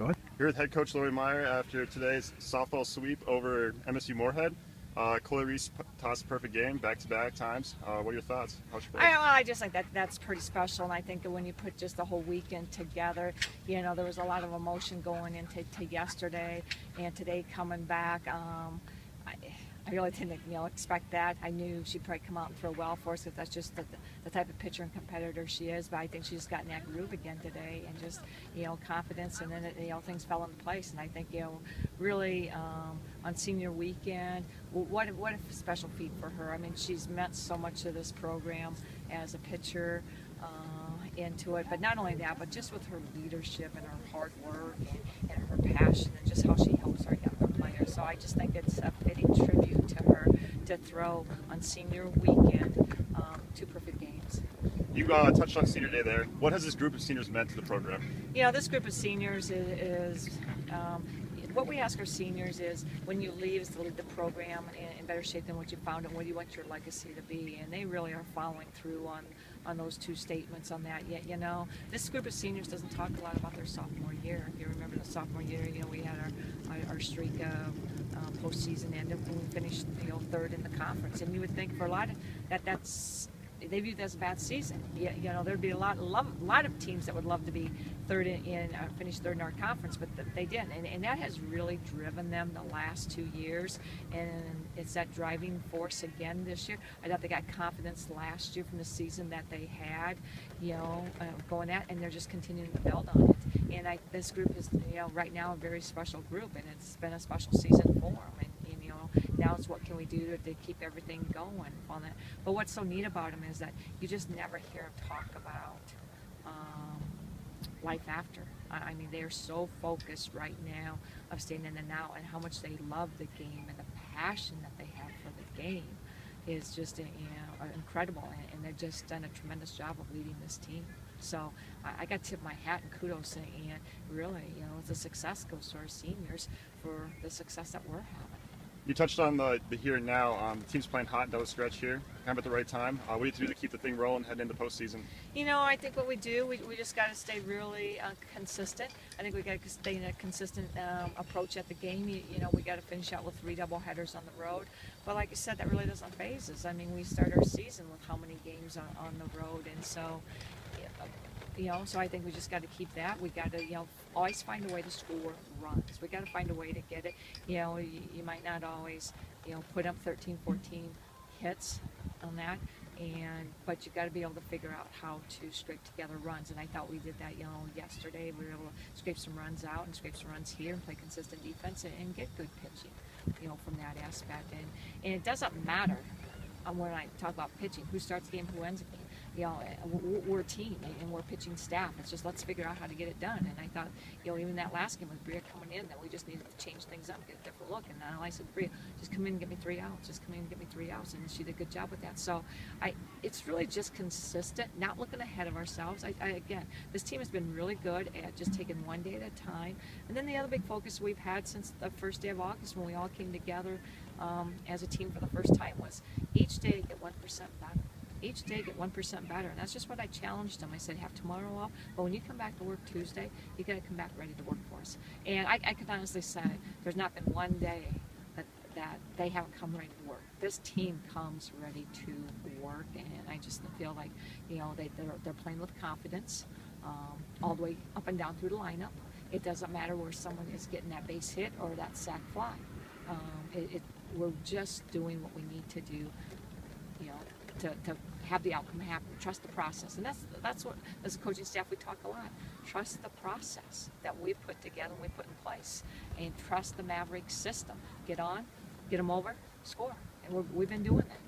Go ahead. Here with head coach Meyer after today's softball sweep over MSU Moorhead. Coley Ries tossed a perfect game back-to-back times. What are your thoughts? I just think that's pretty special, and I think that when you put just the whole weekend together, you know, there was a lot of emotion going into yesterday and today coming back. I really didn't, expect that. I knew she'd probably come out and throw well for us because that's just the type of pitcher and competitor she is. But I think she just got in that groove again today, and just, confidence, and then things fell into place. And I think, really on senior weekend, what a special feat for her. I mean, she's meant so much to this program as a pitcher. Into it, but not only that, but just with her leadership and her hard work and her passion and just how she helps our younger players. So I just think it's a fitting tribute to her to throw on senior weekend 2 perfect games. You touched on senior day there. What has this group of seniors meant to the program? This group of seniors is what we ask our seniors is, when you leave, is to leave the program in better shape than what you found it. What do you want your legacy to be? And they really are following through on those 2 statements on that. Yet, this group of seniors doesn't talk a lot about their sophomore year. If you remember the sophomore year, we had our streak of postseason ended when we finished 3rd in the conference. And you would think for a lot of that's they view that as a bad season. There'd be a lot of teams that would love to be finish 3rd in our conference, but they didn't, and that has really driven them the last 2 years, and it's that driving force again this year. I thought they got confidence last year from the season that they had, going at, and they're just continuing to build on it. And this group is, right now a very special group, and it's been a special season for them. And now it's what can we do to keep everything going on it. But what's so neat about them is that you just never hear them talk about life after. I mean, they're so focused right now of staying in the now, and how much they love the game, and the passion that they have for the game is just incredible, and they've just done a tremendous job of leading this team. So I got to tip my hat and kudos, and really, the success goes to our seniors for the success that we're having. You touched on the here and now. The team's playing hot down the stretch here, kind of at the right time. What do you do to keep the thing rolling heading into postseason? I think what we do, we just got to stay really consistent. I think we got to stay in a consistent approach at the game. We got to finish out with 3 doubleheaders on the road. But like you said, that really doesn't phase us. I mean, we start our season with how many games on the road, and so. So I think we just got to keep that. We got to, always find a way to score runs. We got to find a way to get it. You might not always, put up 13, 14 hits on that, but you got to be able to figure out how to scrape together runs. And I thought we did that, yesterday. We were able to scrape some runs out and scrape some runs here and play consistent defense and get good pitching, from that aspect. And it doesn't matter when I talk about pitching, who starts the game, who ends the game. We're a team, and we're a pitching staff. It's just, let's figure out how to get it done. And I thought, even that last game with Bria coming in, that we just needed to change things up, get a different look. And then I said, Bria, just come in and get me 3 outs. Just come in and get me 3 outs. And she did a good job with that. So it's really just consistent, not looking ahead of ourselves. Again, this team has been really good at just taking one day at a time. And then the other big focus we've had since the first day of August, when we all came together as a team for the first time, was each day get 1% better. Each day get 1% better, and that's just what I challenged them. I said, have tomorrow off, but when you come back to work Tuesday, you got to come back ready to work for us. And I can honestly say there's not been one day that they haven't come ready to work. This team comes ready to work, and I just feel like they're playing with confidence all the way up and down through the lineup. It doesn't matter where someone is getting that base hit or that sac fly. We're just doing what we need to do, to have the outcome happen. Trust the process, and that's what, as a coaching staff, we talk a lot. Trust the process that we put together, and we put in place, and trust the Mavericks system. Get on, get them over, score, and we've been doing that.